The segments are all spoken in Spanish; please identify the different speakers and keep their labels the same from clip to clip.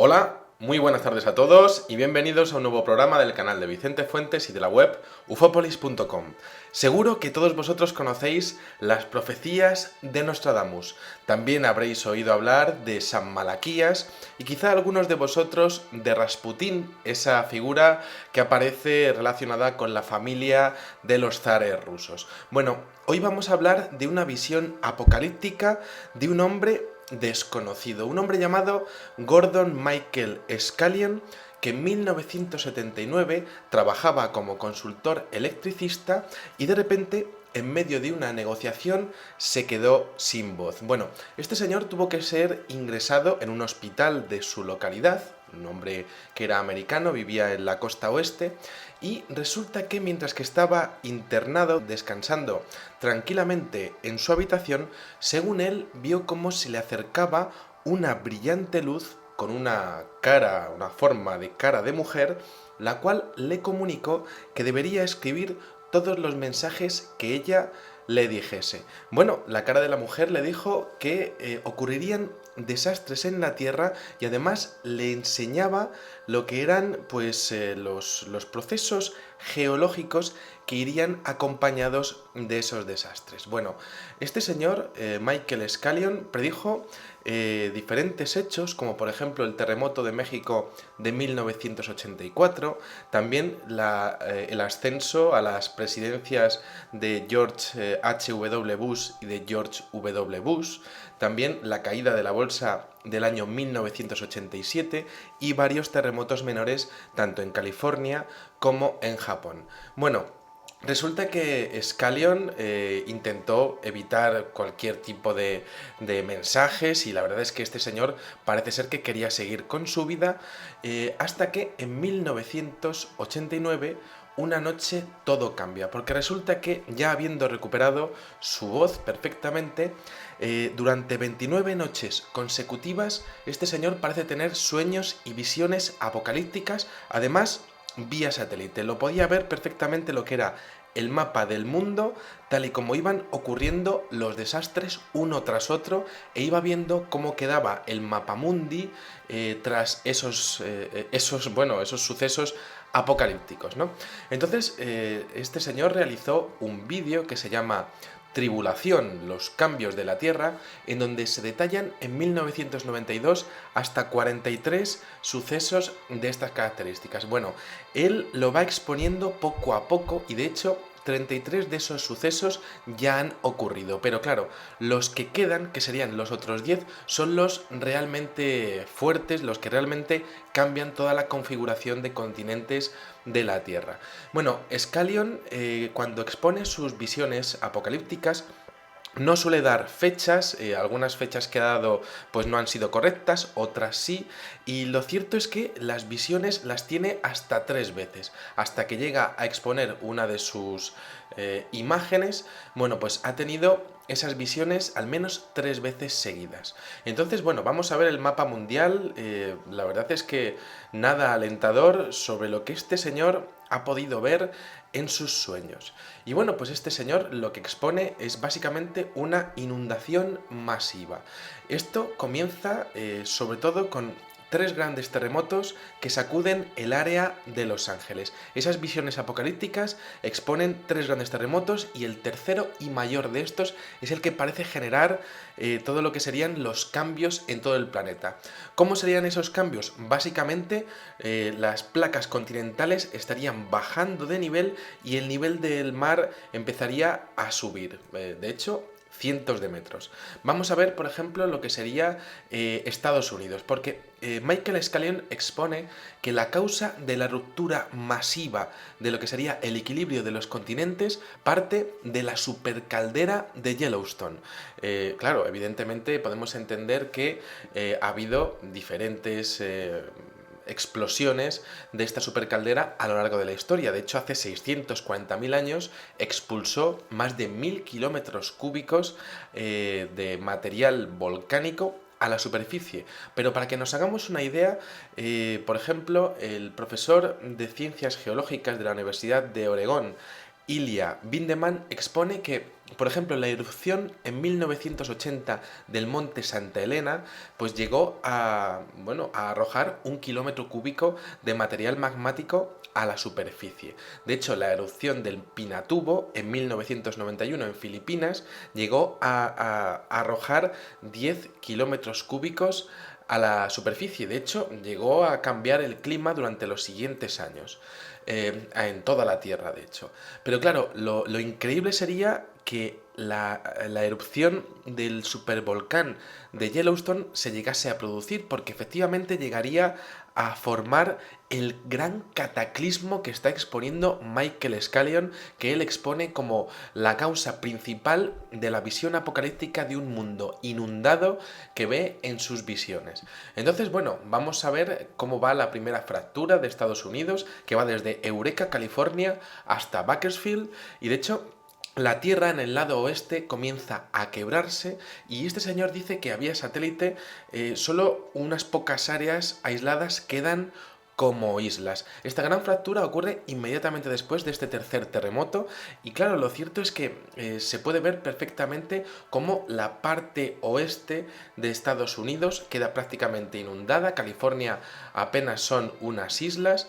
Speaker 1: Hola, muy buenas tardes a todos y bienvenidos a un nuevo programa del canal de Vicente Fuentes y de la web ufopolis.com. Seguro que todos vosotros conocéis las profecías de Nostradamus. También habréis oído hablar de San Malaquías y quizá algunos de vosotros de Rasputín, esa figura que aparece relacionada con la familia de los zares rusos. Bueno, hoy vamos a hablar de una visión apocalíptica de un hombre desconocido, un hombre llamado Gordon Michael Scallion, que en 1979 trabajaba como consultor electricista y de repente, en medio de una negociación, se quedó sin voz. Bueno, este señor tuvo que ser ingresado en un hospital de su localidad, un hombre que era americano, vivía en la costa oeste, y resulta que mientras que estaba internado, descansando tranquilamente en su habitación, según él, vio cómo se le acercaba una brillante luz con una cara, una forma de cara de mujer, la cual le comunicó que debería escribir todos los mensajes que ella le dijese. Bueno, la cara de la mujer le dijo que ocurrirían desastres en la Tierra y además le enseñaba lo que eran los procesos geológicos que irían acompañados de esos desastres. Bueno, este señor, Michael Scallion, predijo diferentes hechos, como por ejemplo el terremoto de México de 1984, también el ascenso a las presidencias de George H.W. Bush y de George W. Bush, también la caída de la bolsa del año 1987 y varios terremotos menores tanto en California como en Japón. Bueno, resulta que Scallion intentó evitar cualquier tipo de mensajes y la verdad es que este señor parece ser que quería seguir con su vida hasta que en 1989 una noche todo cambia, porque resulta que ya habiendo recuperado su voz perfectamente, durante 29 noches consecutivas este señor parece tener sueños y visiones apocalípticas, además vía satélite. Lo podía ver perfectamente lo que era el mapa del mundo, tal y como iban ocurriendo los desastres uno tras otro, e iba viendo cómo quedaba el mapamundi tras esos sucesos apocalípticos, ¿no? Entonces, este señor realizó un vídeo que se llama Tribulación, los cambios de la Tierra, en donde se detallan en 1992 hasta 43 sucesos de estas características. Bueno, él lo va exponiendo poco a poco y de hecho 33 de esos sucesos ya han ocurrido, pero claro, los que quedan, que serían los otros 10, son los realmente fuertes, los que realmente cambian toda la configuración de continentes de la Tierra. Bueno, Scallion, cuando expone sus visiones apocalípticas, no suele dar fechas, algunas fechas que ha dado pues no han sido correctas, otras sí, y lo cierto es que las visiones las tiene hasta 3 veces, hasta que llega a exponer una de sus imágenes, bueno, pues ha tenido esas visiones al menos 3 veces seguidas. Entonces, bueno, vamos a ver el mapa mundial, la verdad es que nada alentador sobre lo que este señor ha podido ver en sus sueños. Y bueno, pues este señor lo que expone es básicamente una inundación masiva. Esto comienza sobre todo con 3 grandes terremotos que sacuden el área de Los Ángeles. Esas visiones apocalípticas exponen 3 grandes terremotos y el tercero y mayor de estos es el que parece generar todo lo que serían los cambios en todo el planeta. ¿Cómo serían esos cambios? Básicamente las placas continentales estarían bajando de nivel y el nivel del mar empezaría a subir. De hecho, cientos de metros. Vamos a ver, por ejemplo, lo que sería Estados Unidos, porque Michael Scallion expone que la causa de la ruptura masiva de lo que sería el equilibrio de los continentes parte de la supercaldera de Yellowstone. Claro, evidentemente podemos entender que ha habido diferentes explosiones de esta supercaldera a lo largo de la historia. De hecho, hace 640.000 años expulsó más de 1.000 kilómetros cúbicos de material volcánico a la superficie. Pero para que nos hagamos una idea, por ejemplo, el profesor de Ciencias Geológicas de la Universidad de Oregón Ilya Lindemann expone que, por ejemplo, la erupción en 1980 del monte Santa Elena, pues llegó a, bueno, a arrojar 1 kilómetro cúbico de material magmático a la superficie. De hecho, la erupción del Pinatubo en 1991 en Filipinas llegó a arrojar 10 kilómetros cúbicos a la superficie. De hecho, llegó a cambiar el clima durante los siguientes años, en toda la Tierra, de hecho. Pero claro, lo increíble sería que la erupción del supervolcán de Yellowstone se llegase a producir, porque efectivamente llegaría a formar el gran cataclismo que está exponiendo Michael Scallion, que él expone como la causa principal de la visión apocalíptica de un mundo inundado que ve en sus visiones. Entonces, bueno, vamos a ver cómo va la primera fractura de Estados Unidos, que va desde Eureka, California, hasta Bakersfield, y de hecho la Tierra en el lado oeste comienza a quebrarse y este señor dice que había satélite, solo unas pocas áreas aisladas quedan como islas. Esta gran fractura ocurre inmediatamente después de este tercer terremoto y claro, lo cierto es que se puede ver perfectamente cómo la parte oeste de Estados Unidos queda prácticamente inundada. California apenas son unas islas.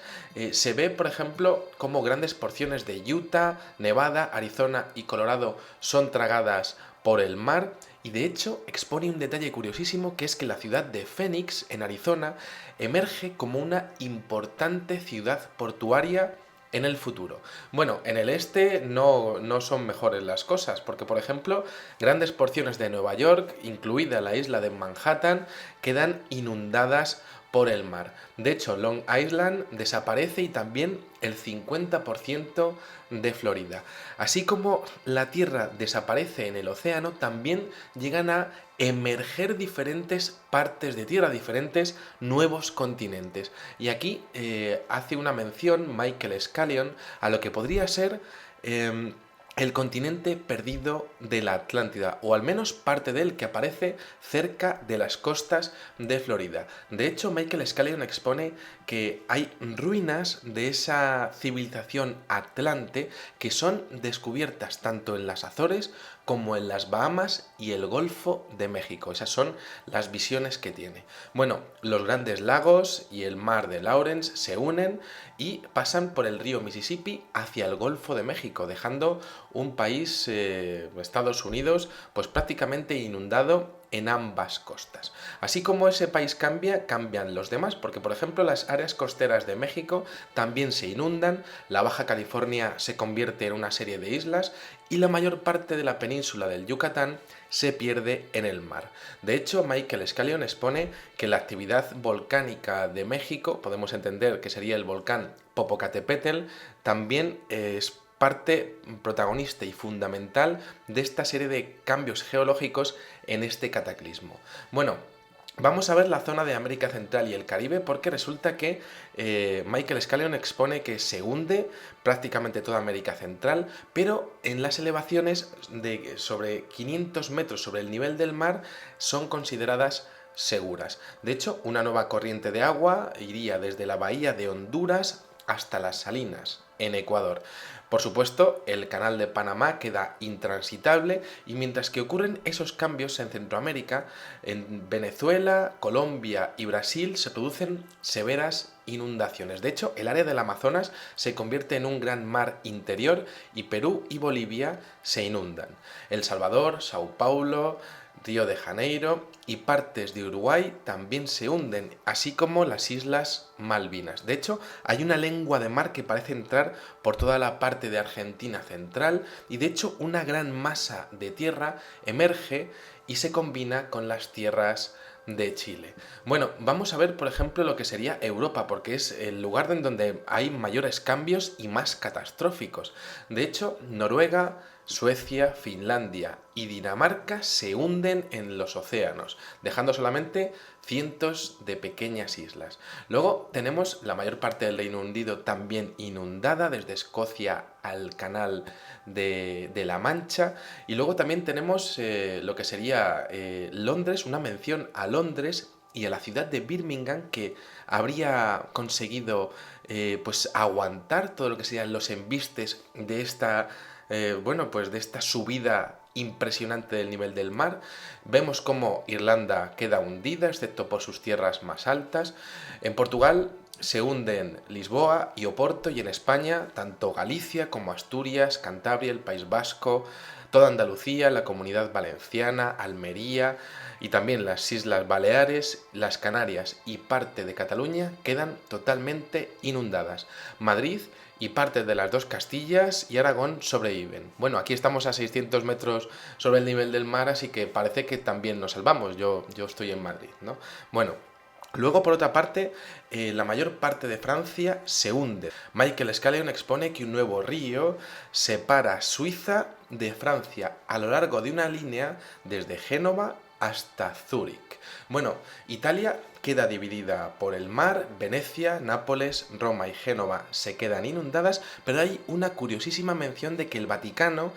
Speaker 1: Se ve, por ejemplo, cómo grandes porciones de Utah, Nevada, Arizona y Colorado son tragadas por el mar. Y de hecho expone un detalle curiosísimo, que es que la ciudad de Phoenix, en Arizona, emerge como una importante ciudad portuaria en el futuro. Bueno, en el este no son mejores las cosas, porque por ejemplo, grandes porciones de Nueva York, incluida la isla de Manhattan, quedan inundadas por el mar. De hecho, Long Island desaparece y también el 50% de Florida. Así como la Tierra desaparece en el océano, también llegan a emerger diferentes partes de Tierra, diferentes nuevos continentes. Y aquí hace una mención Michael Scallion a lo que podría ser el continente perdido de la Atlántida, o al menos parte de él que aparece cerca de las costas de Florida. De hecho, Michael Scallion expone que hay ruinas de esa civilización atlante que son descubiertas tanto en las Azores como en las Bahamas y el Golfo de México. Esas son las visiones que tiene. Bueno, los grandes lagos y el mar de Lawrence se unen y pasan por el río Mississippi hacia el Golfo de México, dejando un país, Estados Unidos, pues prácticamente inundado en ambas costas. Así como ese país cambia, cambian los demás, porque por ejemplo las áreas costeras de México también se inundan, la Baja California se convierte en una serie de islas y la mayor parte de la península del Yucatán se pierde en el mar. De hecho, Michael Scallion expone que la actividad volcánica de México, podemos entender que sería el volcán Popocatépetl, también es parte protagonista y fundamental de esta serie de cambios geológicos en este cataclismo. Bueno, vamos a ver la zona de América Central y el Caribe, porque resulta que Michael Scallion expone que se hunde prácticamente toda América Central, pero en las elevaciones de sobre 500 metros sobre el nivel del mar son consideradas seguras. De hecho, una nueva corriente de agua iría desde la bahía de Honduras hasta las Salinas, en Ecuador. Por supuesto, el canal de Panamá queda intransitable y mientras que ocurren esos cambios en Centroamérica, en Venezuela, Colombia y Brasil se producen severas inundaciones. De hecho, el área del Amazonas se convierte en un gran mar interior y Perú y Bolivia se inundan. El Salvador, Sao Paulo, Río de Janeiro y partes de Uruguay también se hunden, así como las Islas Malvinas. De hecho, hay una lengua de mar que parece entrar por toda la parte de Argentina central y de hecho una gran masa de tierra emerge y se combina con las tierras de Chile. Bueno, vamos a ver por ejemplo lo que sería Europa, porque es el lugar en donde hay mayores cambios y más catastróficos. De hecho, Noruega, Suecia, Finlandia y Dinamarca se hunden en los océanos, dejando solamente cientos de pequeñas islas. Luego tenemos la mayor parte del Reino Unido también inundada, desde Escocia al Canal de la Mancha. Y luego también tenemos lo que sería Londres, una mención a Londres y a la ciudad de Birmingham, que habría conseguido pues aguantar todo lo que serían los embistes de esta, pues de esta subida impresionante del nivel del mar. Vemos cómo Irlanda queda hundida, excepto por sus tierras más altas. En Portugal se hunden Lisboa y Oporto, y en España tanto Galicia como Asturias, Cantabria, el País Vasco, toda Andalucía, la Comunidad Valenciana, Almería y también las Islas Baleares, las Canarias y parte de Cataluña quedan totalmente inundadas. Madrid y parte de las dos Castillas y Aragón sobreviven. Bueno, aquí estamos a 600 metros sobre el nivel del mar, así que parece que también nos salvamos. Yo estoy en Madrid, ¿no? Bueno, luego, por otra parte, la mayor parte de Francia se hunde. Michael Scallion expone que un nuevo río separa Suiza de Francia a lo largo de una línea desde Génova hasta Zúrich. Bueno, Italia queda dividida por el mar, Venecia, Nápoles, Roma y Génova se quedan inundadas, pero hay una curiosísima mención de que el Vaticano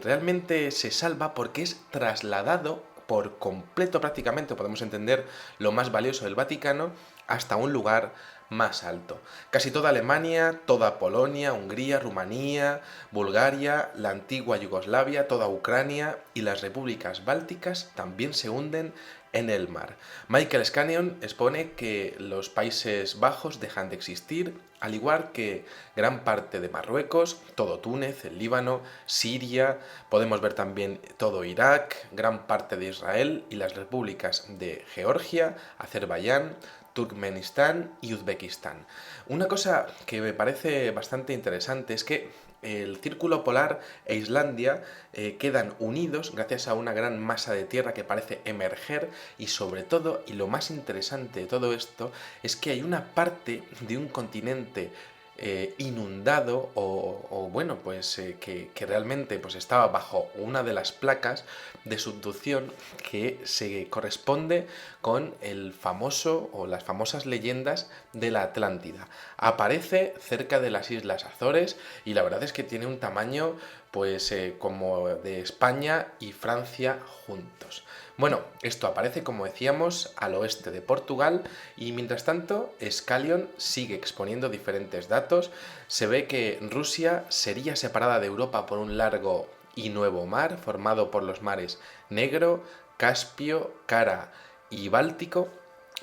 Speaker 1: realmente se salva porque es trasladado por completo, prácticamente, podemos entender lo más valioso del Vaticano, hasta un lugar más alto. Casi toda Alemania, toda Polonia, Hungría, Rumanía, Bulgaria, la antigua Yugoslavia, toda Ucrania y las repúblicas bálticas también se hunden en el mar. Michael Scallion expone que los Países Bajos dejan de existir, al igual que gran parte de Marruecos, todo Túnez, el Líbano, Siria, podemos ver también todo Irak, gran parte de Israel y las repúblicas de Georgia, Azerbaiyán, Turkmenistán y Uzbekistán. Una cosa que me parece bastante interesante es que el Círculo Polar e Islandia quedan unidos gracias a una gran masa de tierra que parece emerger, y sobre todo, y lo más interesante de todo esto, es que hay una parte de un continente inundado que realmente pues estaba bajo una de las placas de subducción que se corresponde con el famoso o las famosas leyendas de la Atlántida. Aparece cerca de las Islas Azores y la verdad es que tiene un tamaño como de España y Francia juntos. Bueno, esto aparece, como decíamos, al oeste de Portugal, y mientras tanto Scallion sigue exponiendo diferentes datos. Se ve que Rusia sería separada de Europa por un largo y nuevo mar formado por los mares Negro, Caspio, Kara y Báltico.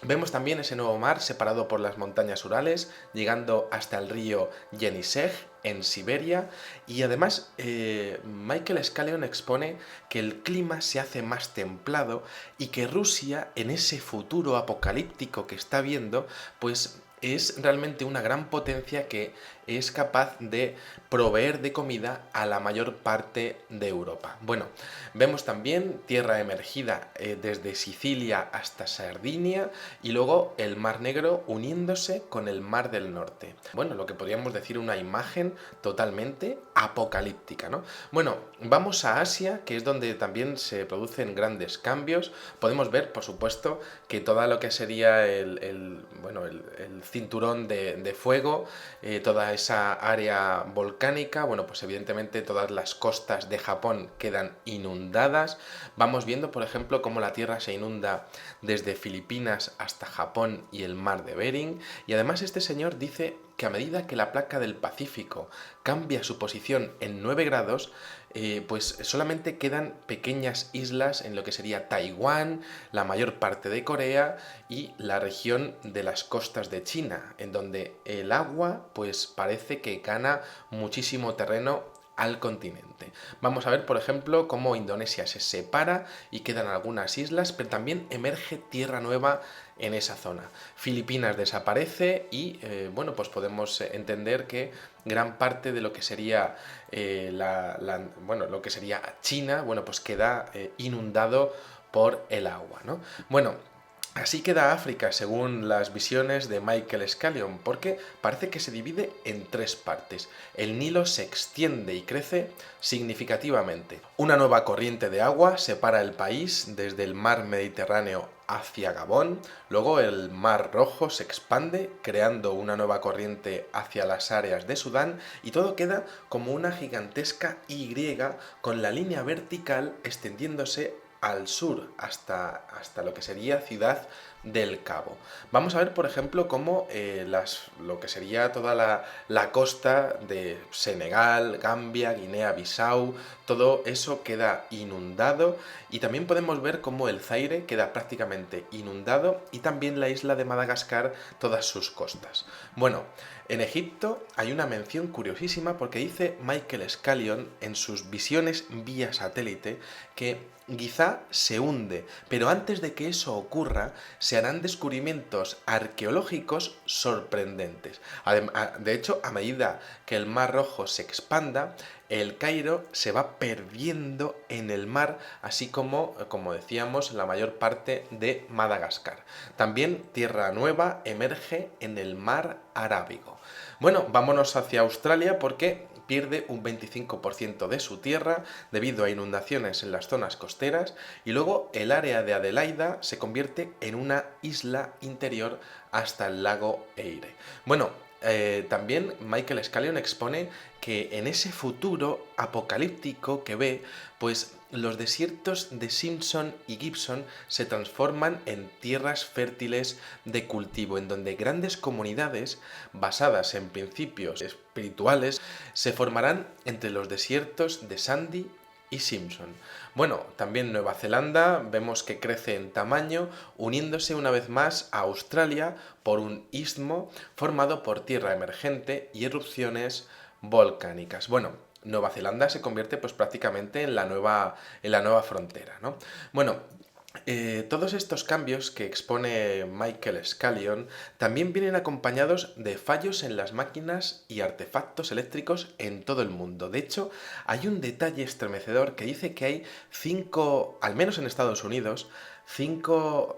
Speaker 1: Vemos también ese nuevo mar separado por las montañas Urales, llegando hasta el río Yenisej en Siberia, y además Michael Scallion expone que el clima se hace más templado y que Rusia, en ese futuro apocalíptico que está viendo, pues es realmente una gran potencia que es capaz de proveer de comida a la mayor parte de Europa. Bueno, vemos también tierra emergida desde Sicilia hasta Sardinia, y luego el Mar Negro uniéndose con el Mar del Norte. Bueno, lo que podríamos decir una imagen totalmente apocalíptica, ¿no? Bueno, vamos a Asia, que es donde también se producen grandes cambios. Podemos ver, por supuesto, que todo lo que sería el cinturón de fuego, toda esa área volcánica, bueno, pues evidentemente todas las costas de Japón quedan inundadas. Vamos viendo, por ejemplo, cómo la Tierra se inunda desde Filipinas hasta Japón y el mar de Bering, y además este señor dice que a medida que la placa del Pacífico cambia su posición en 9 grados, pues solamente quedan pequeñas islas en lo que sería Taiwán, la mayor parte de Corea y la región de las costas de China, en donde el agua pues parece que gana muchísimo terreno al continente. Vamos a ver, por ejemplo, cómo Indonesia se separa y quedan algunas islas, pero también emerge tierra nueva en esa zona. Filipinas desaparece y, pues podemos entender que gran parte de lo que sería lo que sería China, pues queda inundado por el agua, ¿no? Bueno, así queda África según las visiones de Michael Scallion, porque parece que se divide en 3 partes. El Nilo se extiende y crece significativamente. Una nueva corriente de agua separa el país desde el mar Mediterráneo hacia Gabón. Luego el Mar Rojo se expande, creando una nueva corriente hacia las áreas de Sudán, y todo queda como una gigantesca Y con la línea vertical extendiéndose al sur hasta lo que sería Ciudad del Cabo. Vamos a ver, por ejemplo, cómo lo que sería toda la costa de Senegal, Gambia, Guinea-Bissau, todo eso queda inundado, y también podemos ver cómo el Zaire queda prácticamente inundado, y también la isla de Madagascar, todas sus costas. Bueno, en Egipto hay una mención curiosísima porque dice Michael Scallion en sus visiones vía satélite que Giza se hunde, pero antes de que eso ocurra se harán descubrimientos arqueológicos sorprendentes. De hecho, a medida que el Mar Rojo se expanda, el Cairo se va perdiendo en el mar, así como decíamos, la mayor parte de Madagascar. También Tierra Nueva emerge en el mar Arábigo. Bueno, vámonos hacia Australia porque pierde un 25% de su tierra debido a inundaciones en las zonas costeras, y luego el área de Adelaida se convierte en una isla interior hasta el lago Eire. Bueno, también Michael Scallion expone que en ese futuro apocalíptico que ve, pues los desiertos de Simpson y Gibson se transforman en tierras fértiles de cultivo, en donde grandes comunidades basadas en principios espirituales se formarán entre los desiertos de Sandy y Simpson. Bueno, también Nueva Zelanda vemos que crece en tamaño, uniéndose una vez más a Australia por un istmo formado por tierra emergente y erupciones volcánicas. Bueno, Nueva Zelanda se convierte pues prácticamente en la nueva frontera, ¿no? Bueno, todos estos cambios que expone Michael Scallion también vienen acompañados de fallos en las máquinas y artefactos eléctricos en todo el mundo. De hecho, hay un detalle estremecedor que dice que hay 5, al menos en Estados Unidos, 5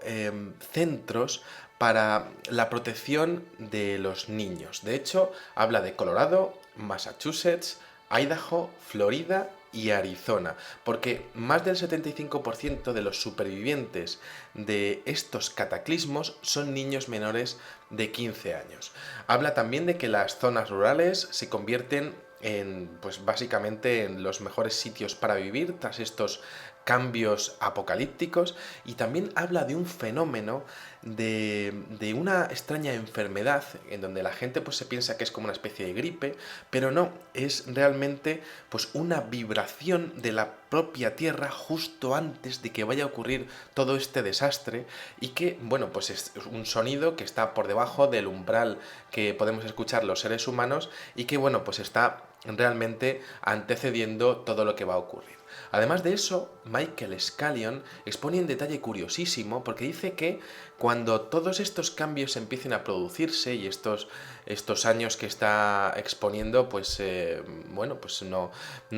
Speaker 1: centros para la protección de los niños. De hecho, habla de Colorado, Massachusetts, Idaho, Florida y Arizona, porque más del 75% de los supervivientes de estos cataclismos son niños menores de 15 años. Habla también de que las zonas rurales se convierten pues básicamente en los mejores sitios para vivir tras estos cambios apocalípticos, y también habla de un fenómeno de una extraña enfermedad en donde la gente pues se piensa que es como una especie de gripe, pero no, es realmente pues una vibración de la propia Tierra justo antes de que vaya a ocurrir todo este desastre, y que, bueno, pues es un sonido que está por debajo del umbral que podemos escuchar los seres humanos, y que, bueno, pues está realmente antecediendo todo lo que va a ocurrir. Además de eso, Michael Scallion expone un detalle curiosísimo porque dice que cuando todos estos cambios empiecen a producirse, y estos años que está exponiendo, pues bueno, pues no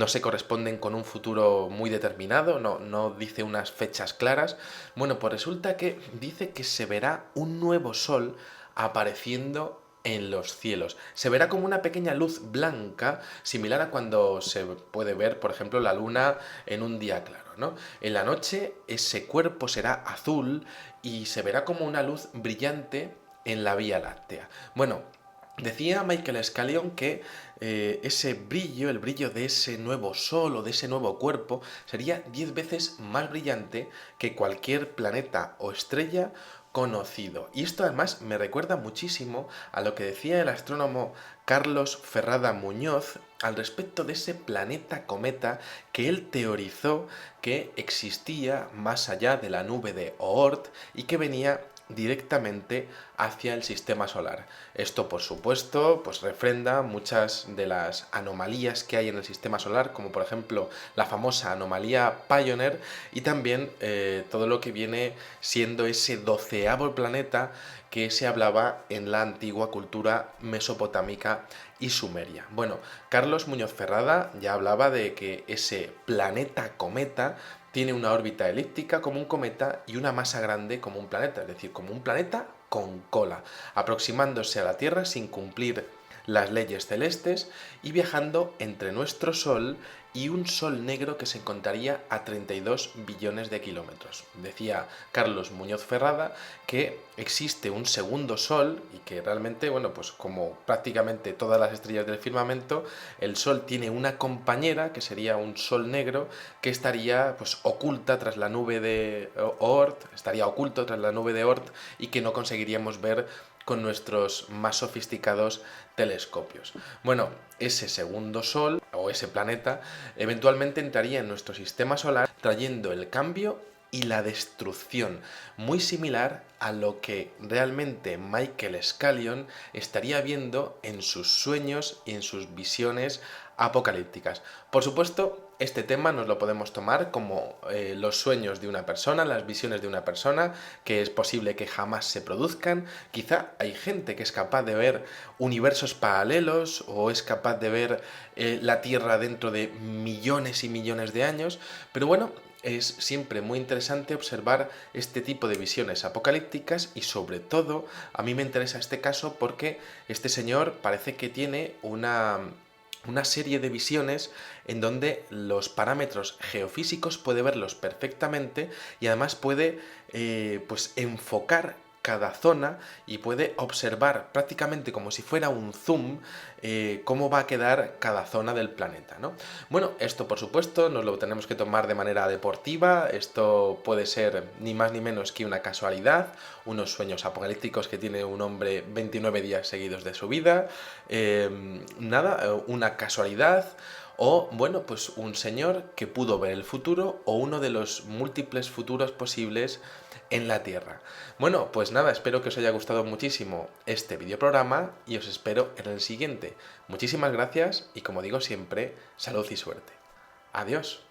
Speaker 1: se corresponden con un futuro muy determinado, no dice unas fechas claras. Bueno, pues resulta que dice que se verá un nuevo sol apareciendo en los cielos. Se verá como una pequeña luz blanca, similar a cuando se puede ver, por ejemplo, la luna en un día claro, ¿no? En la noche ese cuerpo será azul y se verá como una luz brillante en la Vía Láctea. Bueno, decía Michael Scallion que ese brillo, el brillo de ese nuevo sol o de ese nuevo cuerpo, sería 10 veces más brillante que cualquier planeta o estrella conocido. Y esto además me recuerda muchísimo a lo que decía el astrónomo Carlos Ferrada Muñoz al respecto de ese planeta cometa que él teorizó que existía más allá de la nube de Oort y que venía directamente hacia el sistema solar. Esto, por supuesto, pues refrenda muchas de las anomalías que hay en el sistema solar, como por ejemplo la famosa anomalía Pioneer, y también todo lo que viene siendo ese 12º planeta que se hablaba en la antigua cultura mesopotámica y sumeria. Bueno, Carlos Muñoz Ferrada ya hablaba de que ese planeta cometa tiene una órbita elíptica como un cometa y una masa grande como un planeta, es decir, como un planeta con cola, aproximándose a la Tierra sin cumplir las leyes celestes y viajando entre nuestro Sol y un sol negro que se encontraría a 32 billones de kilómetros. Decía Carlos Muñoz Ferrada que existe un segundo sol y que realmente, bueno, pues como prácticamente todas las estrellas del firmamento, el sol tiene una compañera que sería un sol negro que estaría pues oculta tras la nube de Oort, estaría oculto tras la nube de Oort y que no conseguiríamos ver con nuestros más sofisticados telescopios. Bueno, ese segundo sol o ese planeta eventualmente entraría en nuestro sistema solar trayendo el cambio y la destrucción, muy similar a lo que realmente Michael Scanlon estaría viendo en sus sueños y en sus visiones apocalípticas. Por supuesto, este tema nos lo podemos tomar como los sueños de una persona, las visiones de una persona, que es posible que jamás se produzcan. Quizá hay gente que es capaz de ver universos paralelos o es capaz de ver la Tierra dentro de millones y millones de años, pero bueno, es siempre muy interesante observar este tipo de visiones apocalípticas y sobre todo a mí me interesa este caso porque este señor parece que tiene una serie de visiones en donde los parámetros geofísicos puede verlos perfectamente y además puede pues enfocar cada zona y puede observar prácticamente como si fuera un zoom cómo va a quedar cada zona del planeta, ¿no? Bueno, esto por supuesto nos lo tenemos que tomar de manera deportiva, esto puede ser ni más ni menos que una casualidad, unos sueños apocalípticos que tiene un hombre 29 días seguidos de su vida, una casualidad, o, bueno, pues un señor que pudo ver el futuro o uno de los múltiples futuros posibles en la Tierra. Bueno, pues nada, espero que os haya gustado muchísimo este videoprograma y os espero en el siguiente. Muchísimas gracias y como digo siempre, salud y suerte. Adiós.